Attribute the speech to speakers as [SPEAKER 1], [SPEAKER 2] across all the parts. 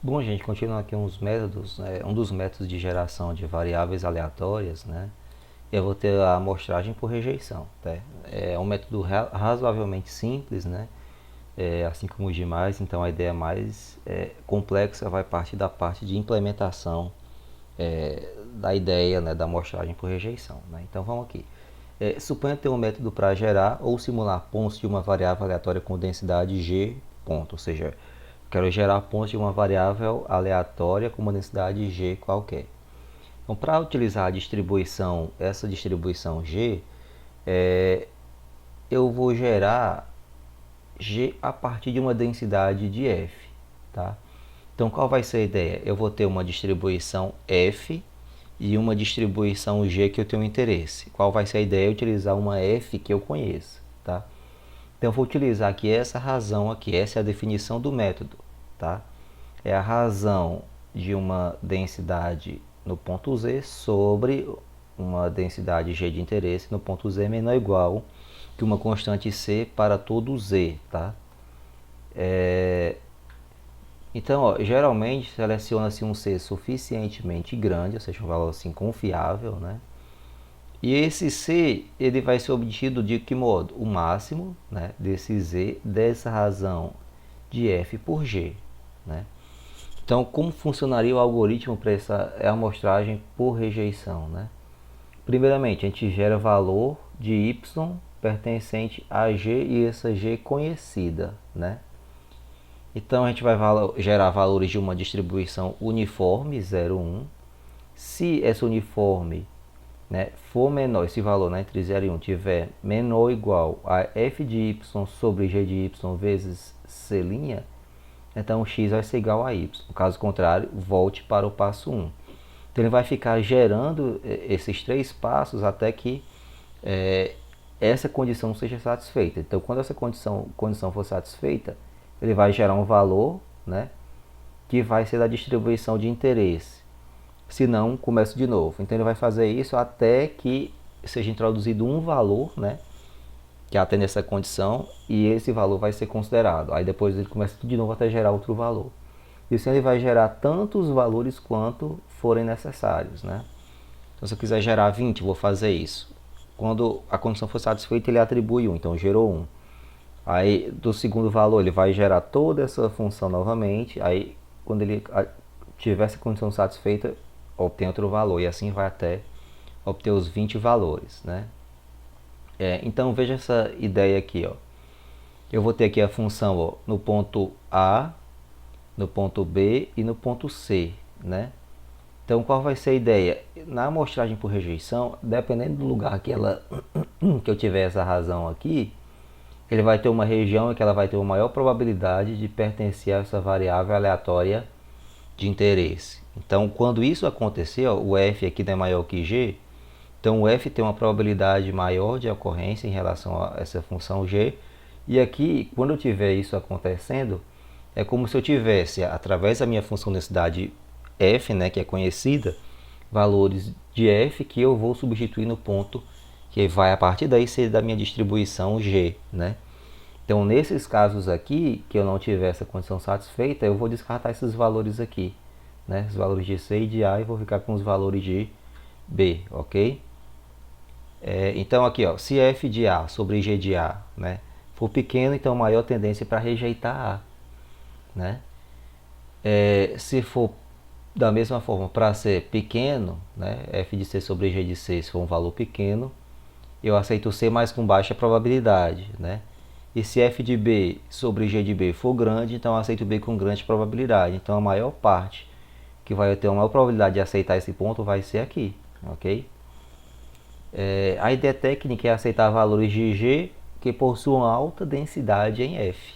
[SPEAKER 1] Bom, gente, continuando aqui uns métodos, um dos métodos de geração de variáveis aleatórias, né? Eu vou ter a amostragem por rejeição, tá? É um método razoavelmente simples, né? Assim como os demais, então a ideia mais complexa vai partir da parte de implementação da ideia, né, da amostragem por rejeição, né? Então vamos aqui. Suponha ter um método para gerar ou simular pontos de uma variável aleatória com densidade g ponto, ou seja, quero gerar pontos de uma variável aleatória com uma densidade g qualquer. Então, para utilizar a distribuição, essa distribuição g, eu vou gerar g a partir de uma densidade de f, tá? Então, qual vai ser a ideia? Eu vou ter uma distribuição f e uma distribuição g que eu tenho interesse. Qual vai ser a ideia? Utilizar uma f que eu conheço, tá? Então, eu vou utilizar aqui essa razão aqui, essa é a definição do método, tá? É a razão de uma densidade no ponto Z sobre uma densidade G de interesse no ponto Z menor ou igual que uma constante C para todo Z, tá? Então, ó, geralmente seleciona-se um C suficientemente grande, ou seja, um valor assim confiável, né? E esse C, ele vai ser obtido de que modo? O máximo, né, desse Z, dessa razão de F por G, né? Então, como funcionaria o algoritmo para essa amostragem por rejeição, né? Primeiramente, a gente gera valor de y pertencente a g e essa g conhecida, né? Então, a gente vai gerar valores de uma distribuição uniforme 0, 1. Se essa uniforme, né, for menor, esse valor, né, entre 0 e 1 tiver menor ou igual a f de y sobre g de y vezes c', então x vai ser igual a y. No caso contrário, volte para o passo 1. Então ele vai ficar gerando esses três passos até que essa condição seja satisfeita. Então quando essa condição for satisfeita, ele vai gerar um valor, né, que vai ser da distribuição de interesse. Se não, começa de novo. Então ele vai fazer isso até que seja introduzido um valor, né, que atende essa condição, e esse valor vai ser considerado. Aí depois ele começa tudo de novo até gerar outro valor. E assim ele vai gerar tantos valores quanto forem necessários, né? Então se eu quiser gerar 20, vou fazer isso. Quando a condição for satisfeita, ele atribui 1, então gerou 1. Aí do segundo valor ele vai gerar toda essa função novamente, aí quando ele tiver essa condição satisfeita, obtém outro valor, e assim vai até obter os 20 valores, né? Então veja essa ideia aqui, ó. Eu vou ter aqui a função, ó, no ponto A, no ponto B e no ponto C, né? Então qual vai ser a ideia? Na amostragem por rejeição, dependendo do lugar que ela que eu tiver essa razão aqui, ele vai ter uma região em que ela vai ter uma maior probabilidade de pertencer a essa variável aleatória de interesse. Então quando isso acontecer, ó, o f aqui não é maior que g, então o f tem uma probabilidade maior de ocorrência em relação a essa função g. E aqui, quando eu tiver isso acontecendo, é como se eu tivesse, através da minha função densidade f, né, que é conhecida, valores de f que eu vou substituir no ponto que vai a partir daí ser da minha distribuição g, né? Então, nesses casos aqui, que eu não tiver essa condição satisfeita, eu vou descartar esses valores aqui, né? Os valores de C e de A, e vou ficar com os valores de B, ok? Então aqui, ó, se f de A sobre g de A, né, for pequeno, então maior tendência para rejeitar A, né? Se for da mesma forma para ser pequeno, né, f de C sobre g de C, se for um valor pequeno, eu aceito C, mas com baixa probabilidade, né? E se f de B sobre g de B for grande, então eu aceito B com grande probabilidade. Então a maior parte que vai ter uma maior probabilidade de aceitar esse ponto vai ser aqui, ok? A ideia técnica é aceitar valores de G que possuam alta densidade em F.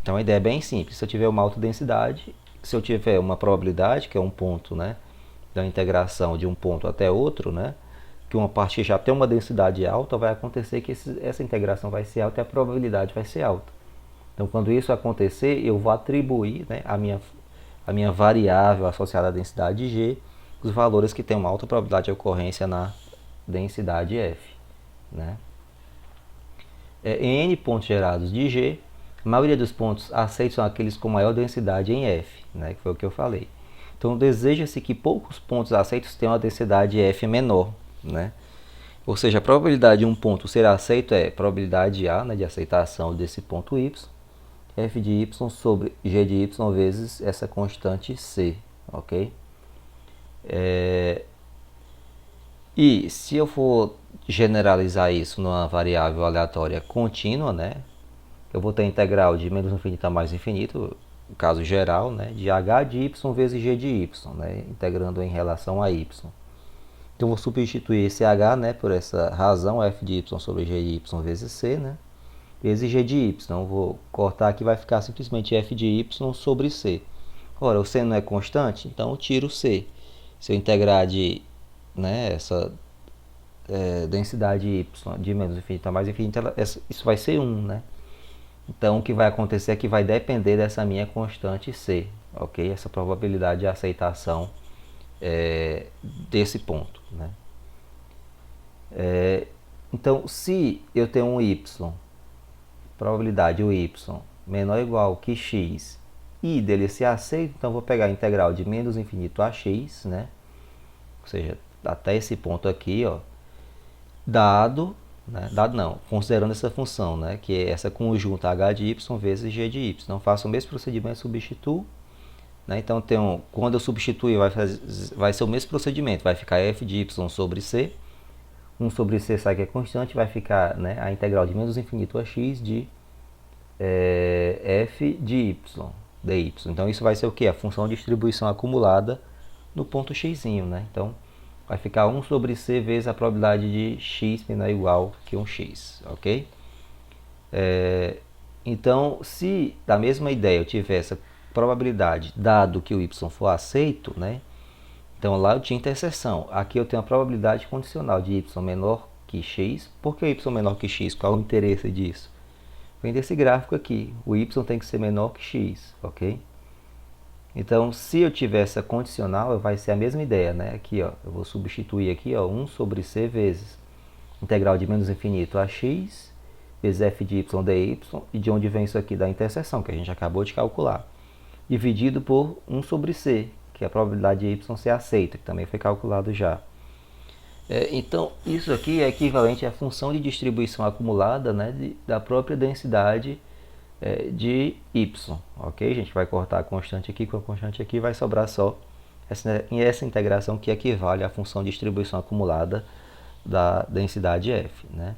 [SPEAKER 1] Então a ideia é bem simples. Se eu tiver uma alta densidade, se eu tiver uma probabilidade, que é um ponto, né, da integração de um ponto até outro, né, que uma parte já tem uma densidade alta, vai acontecer que essa integração vai ser alta e a probabilidade vai ser alta. Então quando isso acontecer, eu vou atribuir, né, a minha variável associada à densidade G, os valores que têm uma alta probabilidade de ocorrência na densidade F, né? Em n pontos gerados de G, A maioria dos pontos aceitos são aqueles com maior densidade em F, né, que foi o que eu falei. Então, deseja-se que poucos pontos aceitos tenham a densidade F menor, né? Ou seja, a probabilidade de um ponto ser aceito é probabilidade A, né, de aceitação desse ponto Y, f de y sobre g de y vezes essa constante c, ok? E se eu for generalizar isso numa variável aleatória contínua, né, eu vou ter a integral de menos infinito a mais infinito, no caso geral, né, de h de y vezes g de y, né, integrando em relação a y. Então, eu vou substituir esse h, né, por essa razão, f de y sobre g de y vezes c, né, vezes g de y. Eu vou cortar aqui, vai ficar simplesmente f de y sobre c. Ora, o c não é constante, então eu tiro o c. Se eu integrar de, né, essa densidade y de menos infinito a mais infinito, isso vai ser 1, né? Então, o que vai acontecer é que vai depender dessa minha constante c, ok? Essa probabilidade de aceitação desse ponto, né? Então, se eu tenho um y, probabilidade o y menor ou igual que x, e dele ser aceito, então eu vou pegar a integral de menos infinito a x, né? Ou seja, até esse ponto aqui, ó, dado não, considerando essa função, né, que é essa conjunta h de y vezes g de y. Então, faço o mesmo procedimento, substituo, né, então quando eu substituir vai ser o mesmo procedimento, vai ficar f de y sobre c, 1 sobre c sai que é constante, vai ficar, né, a integral de menos infinito a x de f de y, dy. Então, isso vai ser o que? A função de distribuição acumulada no ponto x, né, então vai ficar 1 sobre c vezes a probabilidade de x menor ou igual que 1x, ok? Então, se da mesma ideia eu tiver essa probabilidade, dado que o y for aceito, né? Então lá eu tinha interseção. Aqui eu tenho a probabilidade condicional de y menor que x. Por que y menor que x? Qual é o interesse disso? Vem desse gráfico aqui. O y tem que ser menor que x, ok? Então, se eu tiver essa condicional, vai ser a mesma ideia, né? Aqui, ó, eu vou substituir aqui, ó, 1 sobre c vezes integral de menos infinito a x vezes f de y dy, e de onde vem isso aqui? Da interseção, que a gente acabou de calcular, dividido por 1 sobre c, que é a probabilidade de y ser aceita, que também foi calculado já. Então, isso aqui é equivalente à função de distribuição acumulada, né, da própria densidade de y, ok? A gente vai cortar a constante aqui com a constante aqui, vai sobrar só essa integração que equivale à função de distribuição acumulada da densidade f, né?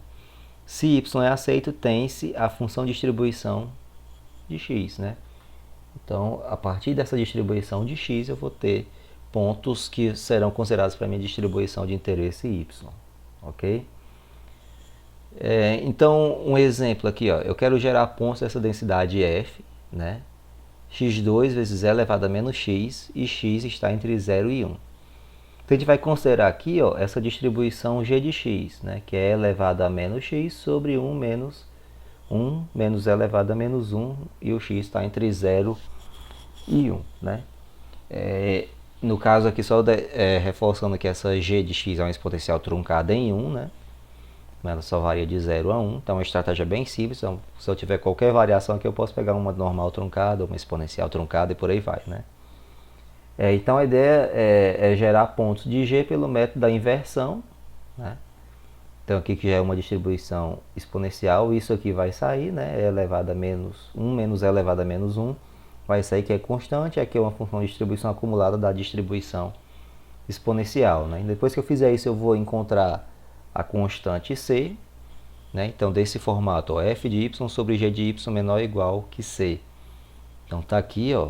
[SPEAKER 1] Se y é aceito, tem-se a função de distribuição de x, né? Então, a partir dessa distribuição de x, eu vou ter pontos que serão considerados para a minha distribuição de interesse y, ok? Então, um exemplo aqui, ó, eu quero gerar pontos dessa densidade f, né? x2 vezes e elevado a menos x, e x está entre 0 e 1. Então, a gente vai considerar aqui, ó, essa distribuição g de x, né? Que é elevado a menos x sobre 1 menos e elevado a menos 1, e o x está entre 0 e 1, né? No caso aqui, só reforçando que essa g de x é uma exponencial truncada em 1, né? Ela só varia de 0 a 1, então é uma estratégia bem simples. Então, se eu tiver qualquer variação aqui, eu posso pegar uma normal truncada, uma exponencial truncada e por aí vai, né? Então a ideia é gerar pontos de g pelo método da inversão, né? Então aqui que já é uma distribuição exponencial, isso aqui vai sair, né? E elevado a menos 1 menos e elevado a menos 1, vai sair que é constante, aqui é uma função de distribuição acumulada da distribuição exponencial, né? E depois que eu fizer isso, eu vou encontrar a constante c, né? Então desse formato, ó, f de y sobre g de y menor ou igual que c. Então tá aqui, ó,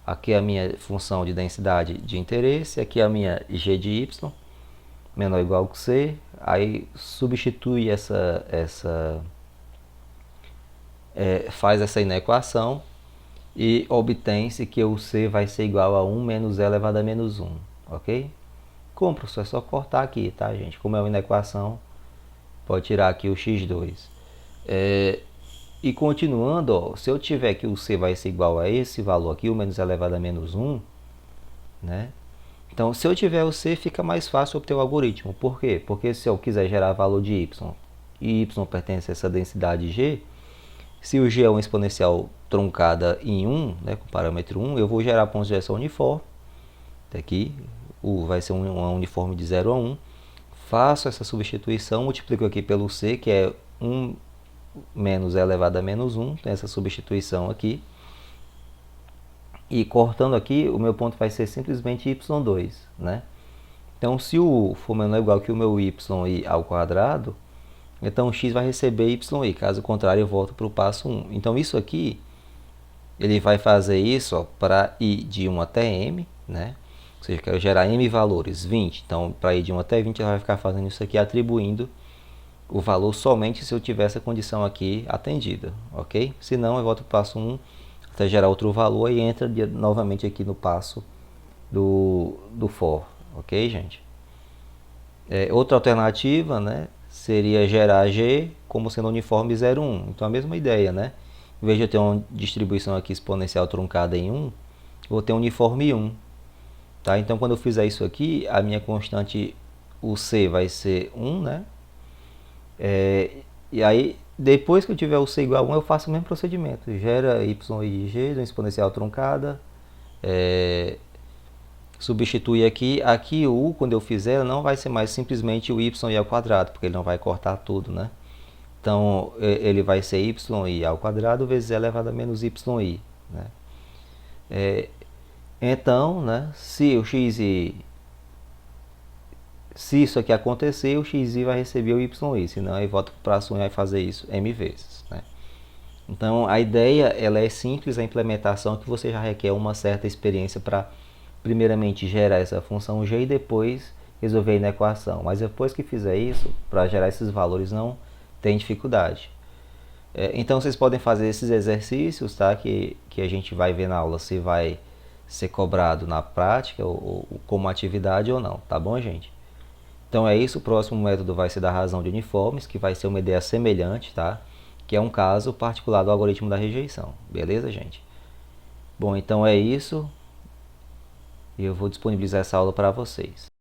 [SPEAKER 1] aqui é a minha função de densidade de interesse, aqui é a minha g de y menor ou igual que c, aí substitui faz essa inequação e obtém-se que o c vai ser igual a 1 menos e elevado a menos 1, ok? Como, professor, é só cortar aqui, tá, gente? Como é uma inequação, pode tirar aqui o x2. E continuando, ó, se eu tiver que o c vai ser igual a esse valor aqui, o menos elevado a menos 1, né? Então, se eu tiver o c, fica mais fácil obter o algoritmo. Por quê? Porque se eu quiser gerar valor de y, e y pertence a essa densidade g, Se o g é uma exponencial truncada em 1, né, com parâmetro 1, eu vou gerar pontos de direção uniforme. Aqui, vai ser uma uniforme de 0 a 1. Faço essa substituição, multiplico aqui pelo c, que é 1 menos e elevado a menos 1. Tem essa substituição aqui. E cortando aqui, o meu ponto vai ser simplesmente y2, né? Então, se o for menor ou igual que o meu y ao quadrado, então o x vai receber y. Caso contrário, eu volto para o passo 1. Então, isso aqui, ele vai fazer isso para i de 1 até m, né? Ou seja, eu quero gerar m valores, 20. Então, para i de 1 até 20, ela vai ficar fazendo isso aqui, atribuindo o valor somente se eu tiver essa condição aqui atendida, ok? Se não, eu volto para o passo 1, até gerar outro valor e entra novamente aqui no passo do for, ok, gente? Outra alternativa, né, seria gerar g como sendo uniforme 0, 1. Então, a mesma ideia, né? Em vez de eu ter uma distribuição aqui exponencial truncada em 1, eu vou ter uniforme 1. Tá? Então, quando eu fizer isso aqui, a minha constante, o c, vai ser 1, né? E aí, depois que eu tiver o c igual a 1, eu faço o mesmo procedimento. Gera y de g, de uma exponencial truncada. Substitui aqui. Aqui o u, quando eu fizer, não vai ser mais simplesmente o y ao quadrado, porque ele não vai cortar tudo, né? Então, ele vai ser y ao quadrado vezes e elevado a menos y, né? Então, né, se isso aqui acontecer, o xi vai receber o yi, senão aí volta para o passo 1 e vai fazer isso m vezes, né? Então, a ideia ela é simples, a implementação que você já requer uma certa experiência para, primeiramente, gerar essa função g e depois resolver na equação. Mas depois que fizer isso, para gerar esses valores não tem dificuldade. Então, vocês podem fazer esses exercícios, tá? Que a gente vai ver na aula se vai ser cobrado na prática ou como atividade ou não, tá bom, gente? Então é isso, o próximo método vai ser da razão de uniformes, que vai ser uma ideia semelhante, tá? Que é um caso particular do algoritmo da rejeição, beleza, gente? Bom, então é isso, e eu vou disponibilizar essa aula para vocês.